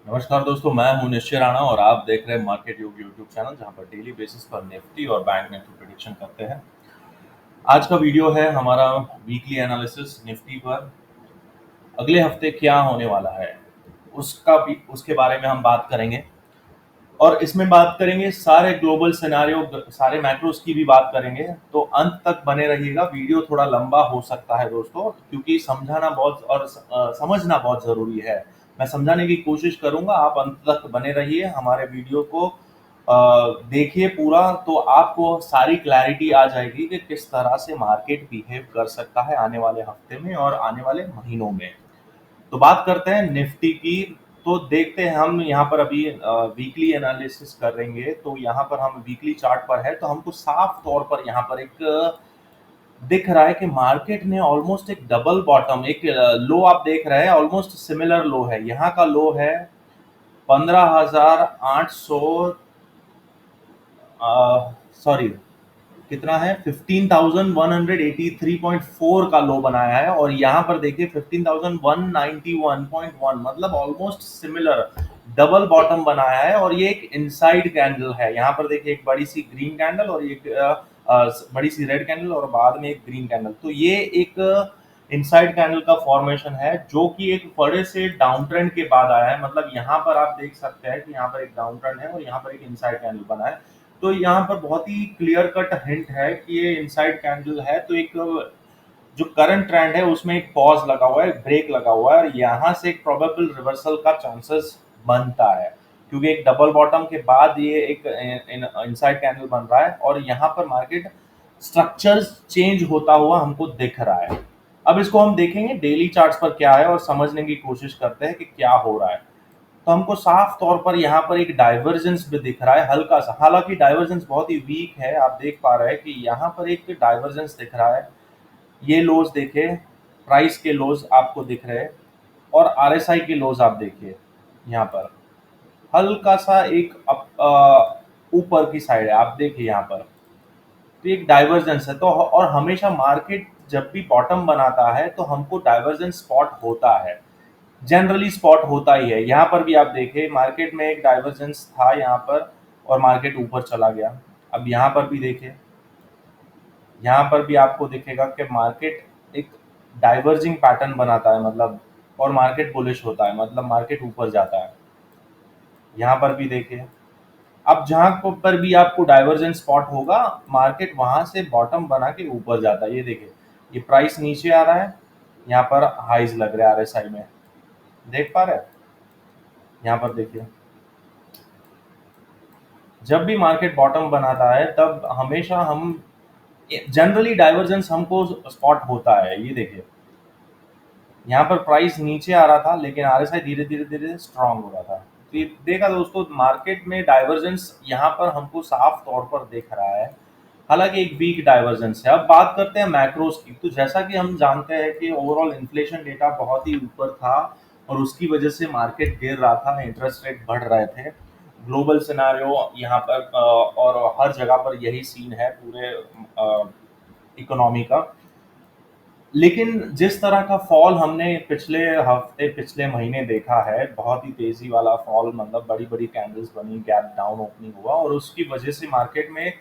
नमस्कार दोस्तों, मैं हूं निश्चय राणा और आप देख रहे हैं मार्केट योग यूट्यूब चैनल जहां पर डेली बेसिस पर निफ्टी और बैंक निफ्टी प्रेडिक्शन करते हैं। आज का वीडियो है हमारा वीकली एनालिसिस निफ्टी पर अगले हफ्ते क्या होने वाला है उसका भी उसके बारे में हम बात करेंगे। और इसमें बात करेंगे सारे ग्लोबल सिनेरियो, सारे मैक्रोस की भी बात करेंगे। तो अंत तक बने रहिएगा। वीडियो थोड़ा लंबा हो सकता है दोस्तों, क्योंकि समझाना बहुत और समझना बहुत जरूरी है। मैं समझाने की कोशिश करूंगा, आप अंत तक बने रहिए। हमारे वीडियो को देखिए पूरा, तो आपको सारी क्लैरिटी आ जाएगी कि किस तरह से मार्केट बिहेव कर सकता है आने वाले हफ्ते में और आने वाले महीनों में। तो बात करते हैं निफ्टी की। तो देखते हैं, हम यहाँ पर अभी वीकली एनालिसिस करेंगे। तो यहाँ पर हम वीकली चार्ट पर है, तो हमको साफ तौर पर यहाँ पर एक दिख रहा है कि मार्केट ने ऑलमोस्ट एक डबल बॉटम, एक लो आप देख रहे हैं, ऑलमोस्ट सिमिलर लो है। यहाँ का लो है 15,800, सॉरी कितना है, 15,183.4 का लो बनाया है। और यहाँ पर देखिए 15,191.1, मतलब ऑलमोस्ट सिमिलर डबल बॉटम बनाया है। और ये एक इनसाइड कैंडल है। यहाँ पर देखिए एक बड़ी सी ग्रीन कैंडल और एक बड़ी सी रेड कैंडल और बाद में एक ग्रीन कैंडल। तो ये एक इनसाइड कैंडल का फॉर्मेशन है, जो कि एक बड़े से डाउन ट्रेंड के बाद आया है। मतलब यहाँ पर आप देख सकते हैं कि यहाँ पर एक डाउन ट्रेंड है और यहाँ पर एक इनसाइड कैंडल बना है। तो यहाँ पर बहुत ही क्लियर कट हिंट है कि ये इनसाइड कैंडल है। तो एक जो करंट ट्रेंड है उसमें एक पॉज लगा हुआ है, ब्रेक लगा हुआ है, और यहाँ से एक प्रोबेबल रिवर्सल का चांसेस बनता है, क्योंकि एक डबल बॉटम के बाद ये एक इनसाइड कैंडल बन रहा है और यहाँ पर मार्केट स्ट्रक्चर्स चेंज होता हुआ हमको दिख रहा है। अब इसको हम देखेंगे डेली चार्ट्स पर क्या है और समझने की कोशिश करते हैं कि क्या हो रहा है। तो हमको साफ तौर पर यहाँ पर एक डाइवर्जेंस भी दिख रहा है, हल्का सा। हालांकि डाइवर्जेंस बहुत ही वीक है, आप देख पा रहे हैं कि यहाँ पर एक डाइवर्जेंस दिख रहा है। ये लोज देखे, प्राइस के लोज आपको दिख रहे हैं और आरएसआई के लोज आप देखिए। यहाँ पर हल्का सा एक ऊपर की साइड है, आप देखिए यहाँ पर। तो एक डाइवर्जेंस है। तो और हमेशा मार्केट जब भी बॉटम बनाता है तो हमको डाइवर्जेंस स्पॉट होता है, जनरली स्पॉट होता ही है। यहाँ पर भी आप देखें, मार्केट में एक डाइवर्जेंस था यहाँ पर और मार्केट ऊपर चला गया। अब यहाँ पर भी देखें, यहाँ पर भी आपको दिखेगा कि मार्केट एक डाइवर्जिंग पैटर्न बनाता है, मतलब, और मार्केट बुलिश होता है, मतलब मार्केट ऊपर जाता है। यहाँ पर भी देखिए, अब जहाँ पर भी आपको डाइवर्जेंस स्पॉट होगा, मार्केट वहां से बॉटम बना के ऊपर जाता है। ये देखिए, ये प्राइस नीचे आ रहा है, यहाँ पर हाइज लग रहा है आरएसआई में, देख पा रहे हैं। यहाँ पर देखिए, जब भी मार्केट बॉटम बनाता है तब हमेशा हम जनरली डाइवर्जेंस हमको स्पॉट होता है। ये देखिए, यहाँ पर प्राइस नीचे आ रहा था लेकिन आरएसआई धीरे धीरे धीरे स्ट्रांग हो रहा था। तो ये देखा दोस्तों, मार्केट में डाइवर्जेंस यहाँ पर हमको साफ तौर पर दिख रहा है। हालांकि एक वीक डाइवर्जेंस है। अब बात करते हैं मैक्रोस की। तो जैसा कि हम जानते हैं कि ओवरऑल इन्फ्लेशन डेटा बहुत ही ऊपर था और उसकी वजह से मार्केट गिर रहा था, इंटरेस्ट रेट बढ़ रहे थे। ग्लोबल सिनारियो यहाँ पर और हर जगह पर यही सीन है पूरे इकोनॉमी का। लेकिन जिस तरह का फॉल हमने पिछले हफ्ते, पिछले महीने देखा है, बहुत ही तेजी वाला फॉल, मतलब बड़ी बड़ी कैंडल्स बनी, गैप डाउन ओपनिंग हुआ और उसकी वजह से मार्केट में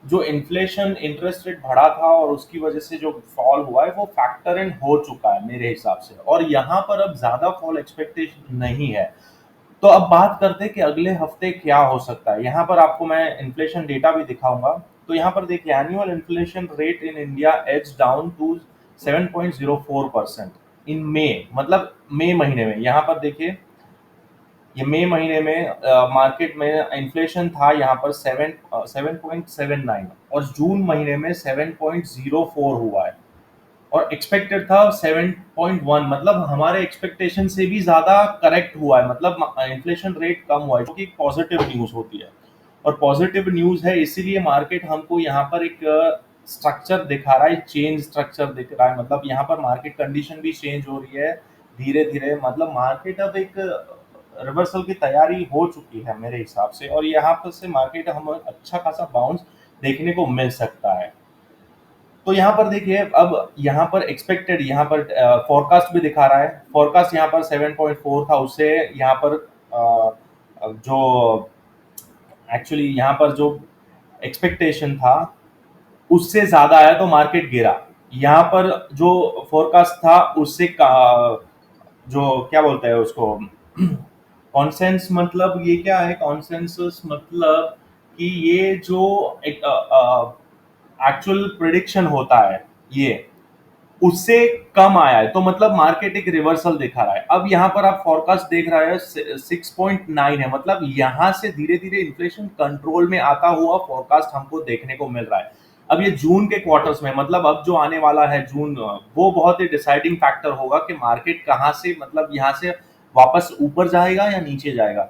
जो इन्फ्लेशन, इंटरेस्ट रेट बढ़ा था और उसकी वजह से जो फॉल हुआ है वो फैक्टर इन हो चुका है मेरे हिसाब से। और यहाँ पर अब ज्यादा फॉल एक्सपेक्टेशन नहीं है। तो अब बात करते हैं कि अगले हफ्ते क्या हो सकता है। यहाँ पर आपको मैं इन्फ्लेशन डेटा भी दिखाऊंगा। तो यहाँ पर देखिए, annual inflation rate in India eased down to 7.04% in May, मतलब मई महीने में। यहाँ पर देखिए, ये मई महीने में मार्केट में इन्फ्लेशन था यहाँ पर 7.79 और जून महीने में 7.04 हुआ है और एक्सपेक्टेड था 7.1, मतलब हमारे एक्सपेक्टेशन से भी ज्यादा करेक्ट हुआ है। मतलब इन्फ्लेशन रेट कम हुआ है, जो कि पॉजिटिव न्यूज होती है। और पॉजिटिव न्यूज है, इसीलिए मार्केट हमको यहाँ पर एक स्ट्रक्चर दिखा रहा है, चेंज स्ट्रक्चर दिख रहा है। मतलब यहाँ पर मार्केट कंडीशन भी चेंज हो रही है धीरे धीरे। मतलब मार्केट अब एक रिवर्सल की तैयारी हो चुकी है मेरे हिसाब से, और यहाँ पर से मार्केट हम अच्छा खासा बाउंस देखने को मिल सकता है। तो यहाँ पर देखिए, अब यहाँ पर एक्सपेक्टेड, यहाँ पर फोरकास्ट भी दिखा रहा है। फोरकास्ट यहाँ पर 7.4 था, उससे यहाँ पर जो एक्चुअली यहाँ पर जो एक्सपेक्टेशन था उससे ज्यादा आया तो मार्केट गिरा। यहाँ पर जो फोरकास्ट था उससे जो क्या बोलते हैं उसको कॉन्सेंस, मतलब ये क्या है कॉन्सेंसस, मतलब कि ये जो एक एक्चुअल प्रिडिक्शन होता है ये उससे कम आया है, तो मतलब मार्केट एक रिवर्सल दिखा रहा है। अब यहाँ पर आप फोरकास्ट देख रहे हैं 6.9 है, मतलब यहाँ से धीरे धीरे इन्फ्लेशन कंट्रोल में आता हुआ फोरकास्ट हमको देखने को मिल रहा है। अब ये जून के क्वार्टर्स में, मतलब अब जो आने वाला है जून, वो बहुत ही डिसाइडिंग फैक्टर होगा कि मार्केट कहाँ से, मतलब यहाँ से वापस ऊपर जाएगा या नीचे जाएगा।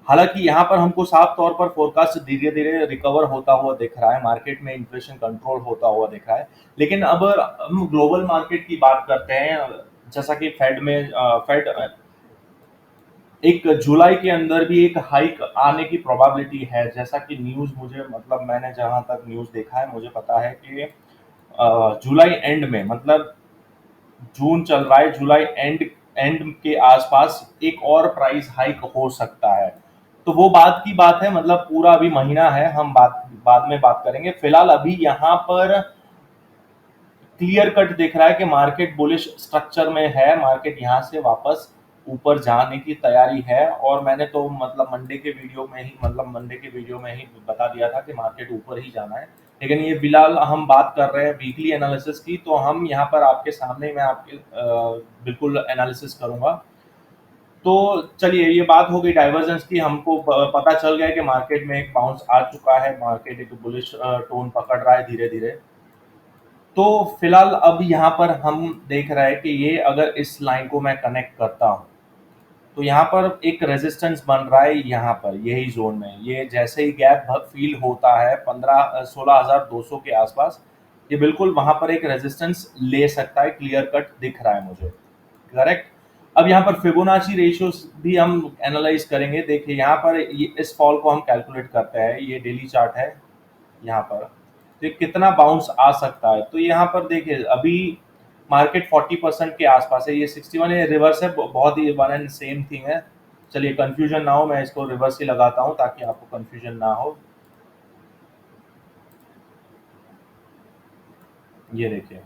हालांकि यहाँ पर हमको साफ तौर पर फोरकास्ट धीरे धीरे रिकवर होता हुआ दिख रहा है, मार्केट में इन्फ्लेशन कंट्रोल होता हुआ दिख रहा है। लेकिन अब हम ग्लोबल मार्केट की बात करते हैं, जैसा कि फेड एक जुलाई के अंदर भी एक हाइक आने की प्रोबेबिलिटी है, जैसा कि न्यूज़ मुझे, मतलब मैंने जहां तक न्यूज़ देखा है मुझे पता है कि जुलाई एंड में, मतलब जून चल रहा है, जुलाई एंड एंड के आसपास एक और प्राइस हाइक हो सकता है। तो वो बात की बात है, मतलब पूरा अभी महीना है, हम बाद में बात करेंगे। फिलहाल अभी यहाँ पर क्लियर कट दिख रहा है कि मार्केट बुलिश स्ट्रक्चर में है, मार्केट यहाँ से वापस ऊपर जाने की तैयारी है। और मैंने तो मतलब मंडे के वीडियो में ही बता दिया था कि मार्केट ऊपर ही जाना है। लेकिन ये फिलहाल हम बात कर रहे हैं वीकली एनालिसिस की, तो हम यहाँ पर आपके सामने मैं आपके बिल्कुल एनालिसिस करूंगा। तो चलिए, ये बात हो गई डाइवर्जेंस की, हमको पता चल गया कि मार्केट में एक बाउंस आ चुका है, मार्केट एक बुलिश टोन पकड़ रहा है धीरे धीरे। तो फिलहाल अब यहाँ पर हम देख रहे हैं कि ये अगर इस लाइन को मैं कनेक्ट करता हूँ तो यहाँ पर एक रेजिस्टेंस बन रहा है, यहाँ पर यही जोन में, ये जैसे ही गैप फील होता है 16,200 के आसपास, ये बिल्कुल वहां पर एक रेजिस्टेंस ले सकता है, क्लियर कट दिख रहा है मुझे, करेक्ट। अब यहाँ पर फिबोनाची रेशियोज भी हम एनालाइज करेंगे। देखिए यहाँ पर इस फॉल को हम कैलकुलेट करते हैं, ये डेली चार्ट है यहाँ पर, तो कितना बाउंस आ सकता है। तो यहाँ पर देखिए अभी मार्केट 40% के आसपास है, ये 61 है, रिवर्स है, बहुत ही वन एंड सेम थिंग है। चलिए कंफ्यूजन ना हो, मैं इसको रिवर्स ही लगाता हूँ ताकि आपको कंफ्यूजन ना हो। ये देखिए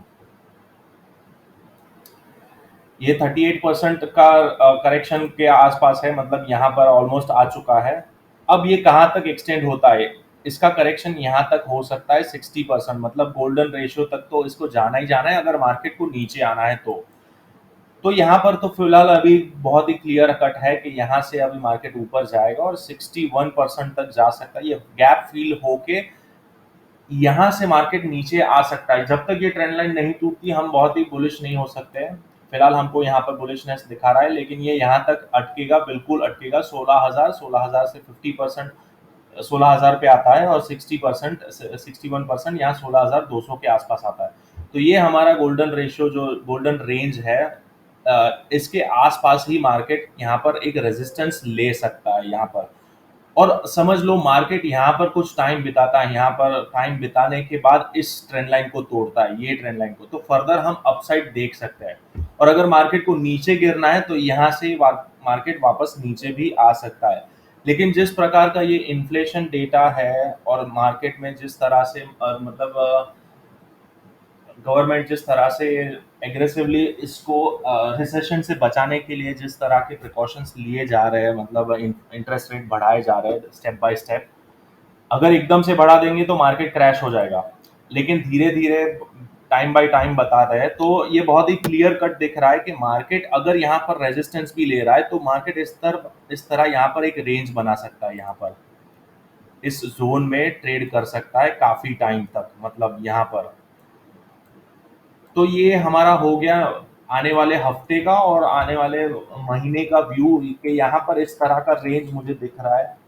ये 38% का करेक्शन के आसपास है, मतलब यहाँ पर ऑलमोस्ट आ चुका है। अब ये कहाँ तक एक्सटेंड होता है, इसका करेक्शन यहाँ तक हो सकता है 60%, मतलब गोल्डन रेशियो तक तो इसको जाना ही जाना है अगर मार्केट को नीचे आना है तो यहाँ पर तो फिलहाल अभी बहुत ही क्लियर कट है कि यहाँ से अभी मार्केट ऊपर जाएगा और 61% तक जा सकता है। ये गैप फील होके यहाँ से मार्केट नीचे आ सकता है, जब तक ये ट्रेंड लाइन नहीं टूटती हम बहुत ही बुलिश नहीं हो सकते हैं। फिलहाल हमको यहाँ पर बुलिशनेस दिखा रहा है, लेकिन ये यहाँ तक अटकेगा, बिल्कुल अटकेगा। 16,000 से 50%, 16,000 पे आता है और 60%, 61% यहाँ 16,200 के आसपास आता है। तो ये हमारा गोल्डन रेशियो, जो गोल्डन रेंज है, इसके आसपास ही मार्केट यहाँ पर एक रेजिस्टेंस ले सकता है यहाँ पर। और समझ लो मार्केट यहाँ पर कुछ टाइम बिताता है, यहाँ पर टाइम बिताने के बाद इस ट्रेंड लाइन को तोड़ता है, ये ट्रेंड लाइन को, तो फर्दर हम अपसाइड देख सकते हैं। और अगर मार्केट को नीचे गिरना है तो यहाँ से मार्केट वापस नीचे भी आ सकता है। लेकिन जिस प्रकार का ये इन्फ्लेशन डेटा है और मार्केट में जिस तरह से मतलब गवर्नमेंट जिस तरह से एग्रेसिवली इसको रिसेशन से बचाने के लिए जिस तरह के प्रिकॉशंस लिए जा रहे हैं, मतलब इंटरेस्ट रेट बढ़ाए जा रहे हैं स्टेप बाय स्टेप, अगर एकदम से बढ़ा देंगे तो मार्केट क्रैश हो जाएगा। लेकिन धीरे धीरे टाइम बाय टाइम बता रहे हैं, तो ये बहुत ही क्लियर कट दिख रहा है कि मार्केट अगर यहाँ पर रेजिस्टेंस भी ले रहा है तो मार्केट इस तरह यहाँ पर एक रेंज बना सकता है, यहाँ पर इस जोन में ट्रेड कर सकता है काफी टाइम तक, मतलब यहाँ पर। तो ये हमारा हो गया आने वाले हफ्ते का और आने वाले महीने का व्यू, कि यहाँ पर इस तरह का रेंज मुझे दिख रहा है।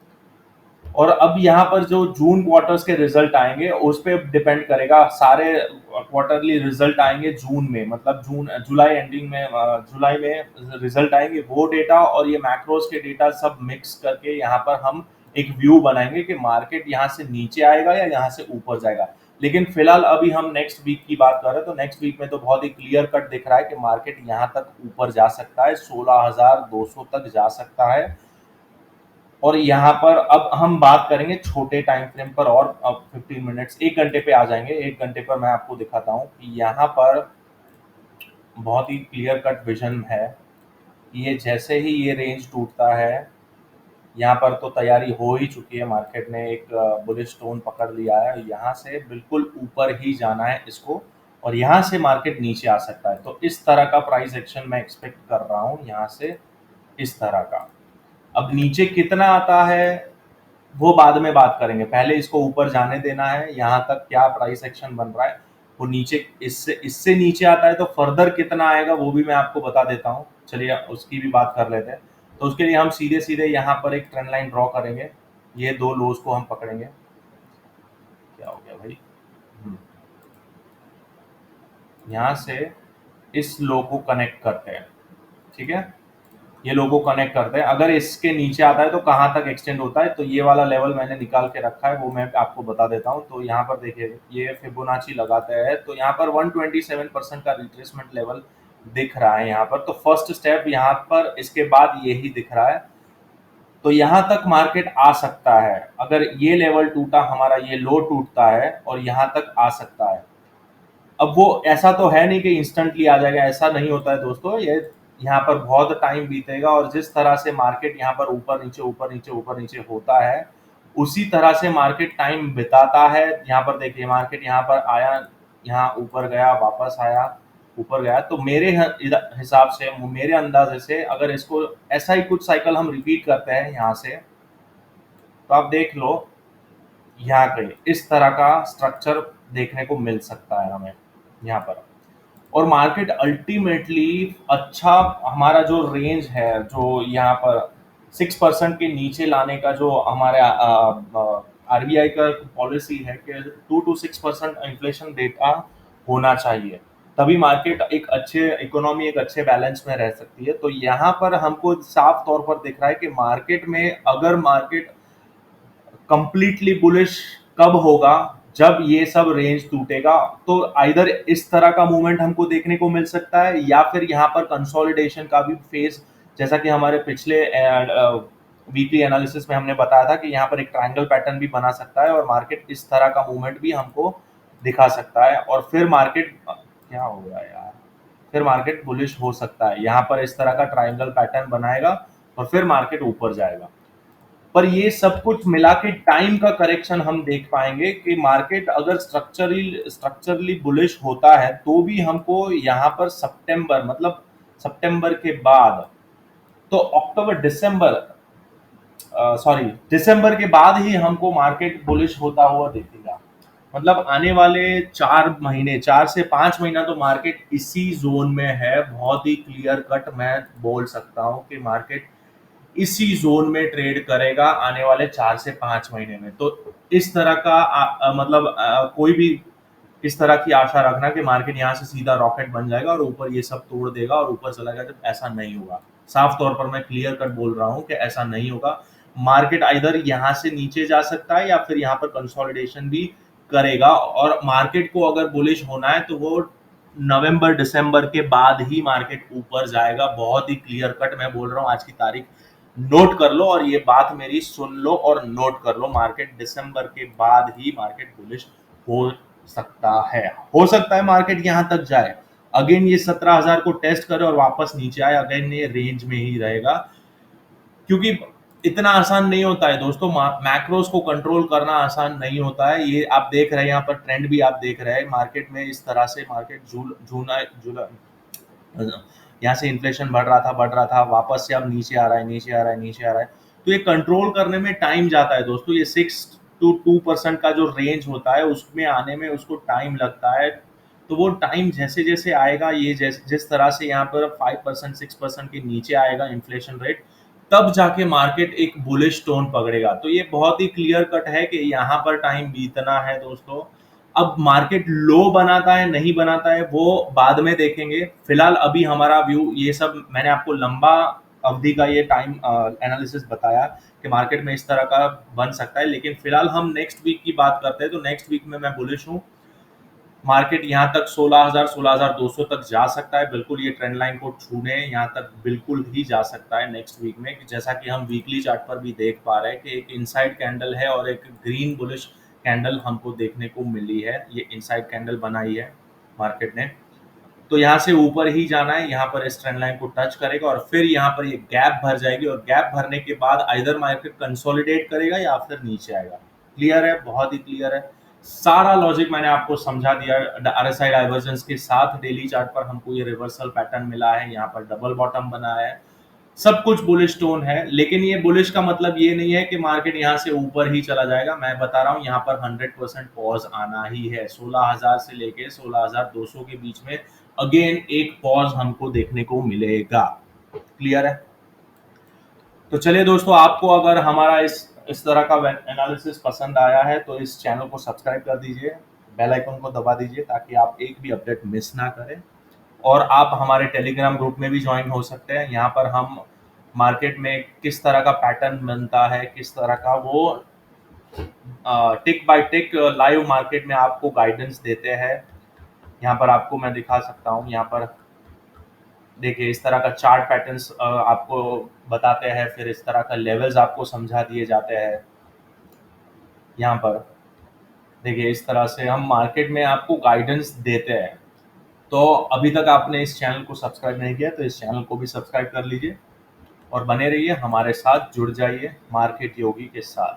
और अब यहाँ पर जो जून क्वार्टर्स के रिजल्ट आएंगे उस पर डिपेंड करेगा, सारे क्वार्टरली रिजल्ट आएंगे जून में, मतलब जून जुलाई एंडिंग में, जुलाई में रिजल्ट आएंगे, वो डेटा और ये मैक्रोस के डेटा सब मिक्स करके यहाँ पर हम एक व्यू बनाएंगे कि मार्केट यहाँ से नीचे आएगा या यहाँ से ऊपर जाएगा। लेकिन फिलहाल अभी हम नेक्स्ट वीक की बात कर रहे हैं, तो नेक्स्ट वीक में तो बहुत ही क्लियर कट दिख रहा है कि मार्केट यहाँ तक ऊपर जा सकता है, 16,200 तक जा सकता है। और यहाँ पर अब हम बात करेंगे छोटे टाइम फ्रेम पर, और अब 15 मिनट्स 1 घंटे पे आ जाएंगे। 1 घंटे पर मैं आपको दिखाता हूँ कि यहाँ पर बहुत ही क्लियर कट विजन है। ये जैसे ही ये रेंज टूटता है, यहाँ पर तो तैयारी हो ही चुकी है, मार्केट ने एक बुलिश टोन पकड़ लिया है, यहाँ से बिल्कुल ऊपर ही जाना है इसको, और यहाँ से मार्केट नीचे आ सकता है। तो इस तरह का प्राइस एक्शन मैं एक्सपेक्ट कर रहा हूँ यहाँ से, इस तरह का। अब नीचे कितना आता है वो बाद में बात करेंगे, पहले इसको ऊपर जाने देना है। यहाँ तक क्या प्राइस एक्शन बन रहा है, वो नीचे इससे इससे नीचे आता है तो फर्दर कितना आएगा वो भी मैं आपको बता देता हूँ। चलिए उसकी भी बात कर लेते हैं। तो उसके लिए हम सीधे सीधे यहाँ पर एक ट्रेंड लाइन ड्रॉ करेंगे, ये दो लोज को हम पकड़ेंगे। क्या हो गया भाई, यहाँ से इस लो को कनेक्ट करते हैं, ठीक है, ये लोगो कनेक्ट करते हैं। अगर इसके नीचे आता है तो कहाँ तक एक्सटेंड होता है, तो ये वाला लेवल मैंने निकाल के रखा है, वो मैं आपको बता देता हूँ। तो यहाँ पर देखिए ये फिबोनाची लगाते हैं तो यहाँ पर 127% का रिट्रेसमेंट लेवल दिख रहा है यहाँ पर। तो फर्स्ट स्टेप यहाँ पर, इसके बाद यही दिख रहा है। तो यहाँ तक मार्केट आ सकता है, अगर ये लेवल टूटा हमारा, ये लो टूटता है और यहाँ तक आ सकता है। अब वो ऐसा तो है नहीं कि इंस्टेंटली आ जाएगा, ऐसा नहीं होता है दोस्तों, ये यहाँ पर बहुत टाइम बीतेगा। और जिस तरह से मार्केट यहाँ पर ऊपर नीचे ऊपर नीचे ऊपर नीचे होता है, उसी तरह से मार्केट टाइम बिताता है। यहाँ पर देखिए मार्केट यहाँ पर आया, यहाँ ऊपर गया, वापस आया, ऊपर गया। तो मेरे हिसाब से, मेरे अंदाजे से, अगर इसको ऐसा ही कुछ साइकिल हम रिपीट करते हैं यहाँ से, तो आप देख लो यहाँ पे इस तरह का स्ट्रक्चर देखने को मिल सकता है हमें यहाँ पर। और मार्केट अल्टीमेटली अच्छा, हमारा जो रेंज है जो यहाँ पर 6% के नीचे लाने का, जो हमारे आरबीआई का पॉलिसी है कि 2 to 6% इन्फ्लेशन डेटा होना चाहिए, तभी मार्केट एक अच्छे इकोनॉमी, एक अच्छे बैलेंस में रह सकती है। तो यहाँ पर हमको साफ तौर पर दिख रहा है कि मार्केट में, अगर मार्केट कंप्लीटली बुलिश कब होगा, जब ये सब रेंज टूटेगा। तो आइदर इस तरह का मूवमेंट हमको देखने को मिल सकता है, या फिर यहाँ पर कंसोलिडेशन का भी फेज, जैसा कि हमारे पिछले वीकली एनालिसिस में हमने बताया था कि यहाँ पर एक ट्रायंगल पैटर्न भी बना सकता है, और मार्केट इस तरह का मूवमेंट भी हमको दिखा सकता है। और फिर मार्केट, क्या हो गया यार, फिर मार्केट बुलिश हो सकता है, यहाँ पर इस तरह का ट्रायंगल पैटर्न बनाएगा और फिर मार्केट ऊपर जाएगा। पर ये सब कुछ मिला के टाइम का करेक्शन हम देख पाएंगे कि मार्केट अगर स्ट्रक्चरली बुलिश होता है, तो भी हमको यहाँ पर सितंबर, मतलब सितंबर के बाद, तो अक्टूबर दिसंबर, सॉरी, दिसंबर के बाद ही हमको मार्केट बुलिश होता हुआ दिखेगा। मतलब आने वाले 4 महीने, 4 से 5 महीना तो मार्केट इसी जोन में है। बहुत ही क्लियर कट मैं बोल सकता हूँ कि मार्केट इसी जोन में ट्रेड करेगा आने वाले 4 से 5 महीने में। तो इस तरह का मतलब कोई भी इस तरह की आशा रखना कि मार्केट यहाँ से सीधा रॉकेट बन जाएगा और ऊपर ये सब तोड़ देगा और ऊपर चला गया, तो ऐसा नहीं होगा। साफ तौर पर मैं क्लियर कट बोल रहा हूँ कि ऐसा नहीं होगा। मार्केट आइदर यहाँ से नीचे जा सकता है या फिर यहाँ पर कंसोलिडेशन भी करेगा। और मार्केट को अगर बुलिश होना है तो वो नवंबर दिसंबर के बाद ही मार्केट ऊपर जाएगा। बहुत ही क्लियर कट मैं बोल रहा हूँ, आज की तारीख नोट कर लो और ये बात मेरी सुन लो और नोट कर लो, मार्केट दिसंबर के बाद ही मार्केट बुलिश हो सकता है। हो सकता है मार्केट यहाँ तक जाए, अगेन ये 17,000 को टेस्ट करे और वापस नीचे आए, अगेन ये रेंज में ही रहेगा। क्योंकि इतना आसान नहीं होता है दोस्तों, मैक्रोस को कंट्रोल करना आसान नहीं होता है। ये आप देख रहे हैं, यहाँ पर ट्रेंड भी आप देख रहे हैं मार्केट में, इस तरह से मार्केट जूना यहाँ से इन्फ्लेशन बढ़ रहा था, वापस से अब नीचे आ रहा है, नीचे आ रहा है, नीचे आ रहा है। तो ये कंट्रोल करने में टाइम जाता है दोस्तों। ये 6 to 2% का जो रेंज होता है, उसमें आने में उसको टाइम लगता है। तो वो टाइम जैसे जैसे आएगा, ये जिस तरह से यहाँ पर 5% 6% के नीचे आएगा इन्फ्लेशन रेट, तब जाके मार्केट एक बुलिश टोन पकड़ेगा। तो ये बहुत ही क्लियर कट है कि यहाँ पर टाइम बीतना है दोस्तों। अब मार्केट लो बनाता है नहीं बनाता है वो बाद में देखेंगे। फिलहाल अभी हमारा व्यू, ये सब मैंने आपको लंबा अवधि का ये टाइम एनालिसिस बताया कि मार्केट में इस तरह का बन सकता है। लेकिन फिलहाल हम नेक्स्ट वीक की बात करते हैं, तो नेक्स्ट वीक में मैं बुलिश हूँ। मार्केट यहाँ तक 16,000 16,200 तक जा सकता है, बिल्कुल ये ट्रेंड लाइन को छूने यहाँ तक बिल्कुल ही जा सकता है नेक्स्ट वीक में, जैसा कि हम वीकली चार्ट पर भी देख पा रहे हैं कि एक इनसाइड कैंडल है और एक ग्रीन बुलिश कैंडल हमको देखने को मिली है। ये इनसाइड कैंडल बनाई है मार्केट ने, तो यहाँ से ऊपर ही जाना है, यहाँ पर इस ट्रेंड लाइन को टच करेगा और फिर यहाँ पर ये गैप भर जाएगी और गैप भरने के बाद आइदर मार्केट कंसोलिडेट करेगा या फिर नीचे आएगा। क्लियर है, बहुत ही क्लियर है। सारा लॉजिक मैंने आपको समझा दिया। आरएसआई डाइवर्जेंस के साथ डेली चार्ट पर हमको ये रिवर्सल पैटर्न मिला है, यहाँ पर डबल बॉटम बना है, सब कुछ बुलिश टोन है। लेकिन ये बुलिश का मतलब ये नहीं है कि मार्केट यहाँ से ऊपर ही चला जाएगा। मैं बता रहा हूँ यहाँ पर 100% पॉज आना ही है। 16,000 से लेके 16,200 के बीच में अगेन एक पॉज हमको देखने को मिलेगा। क्लियर है? तो चलिए दोस्तों, आपको अगर हमारा इस तरह का एनालिसिस पसंद आया है तो इस चैनल को सब्सक्राइब कर दीजिए, बेल आइकन को दबा दीजिए ताकि आप एक भी अपडेट मिस ना करें। और आप हमारे टेलीग्राम ग्रुप में भी ज्वाइन हो सकते हैं। यहाँ पर हम मार्केट में किस तरह का पैटर्न बनता है, किस तरह का वो टिक बाय टिक लाइव मार्केट में आपको गाइडेंस देते हैं। यहाँ पर आपको मैं दिखा सकता हूँ, यहाँ पर देखिए इस तरह का चार्ट पैटर्न्स आपको बताते हैं, फिर इस तरह का लेवल्स आपको समझा दिए जाते हैं। यहाँ पर देखिए इस तरह से हम मार्केट में आपको गाइडेंस देते हैं। तो अभी तक आपने इस चैनल को सब्सक्राइब नहीं किया तो इस चैनल को भी सब्सक्राइब कर लीजिए और बने रहिए हमारे साथ, जुड़ जाइए मार्केट योगी के साथ।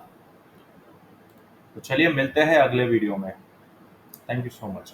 तो चलिए मिलते हैं अगले वीडियो में। Thank you so much.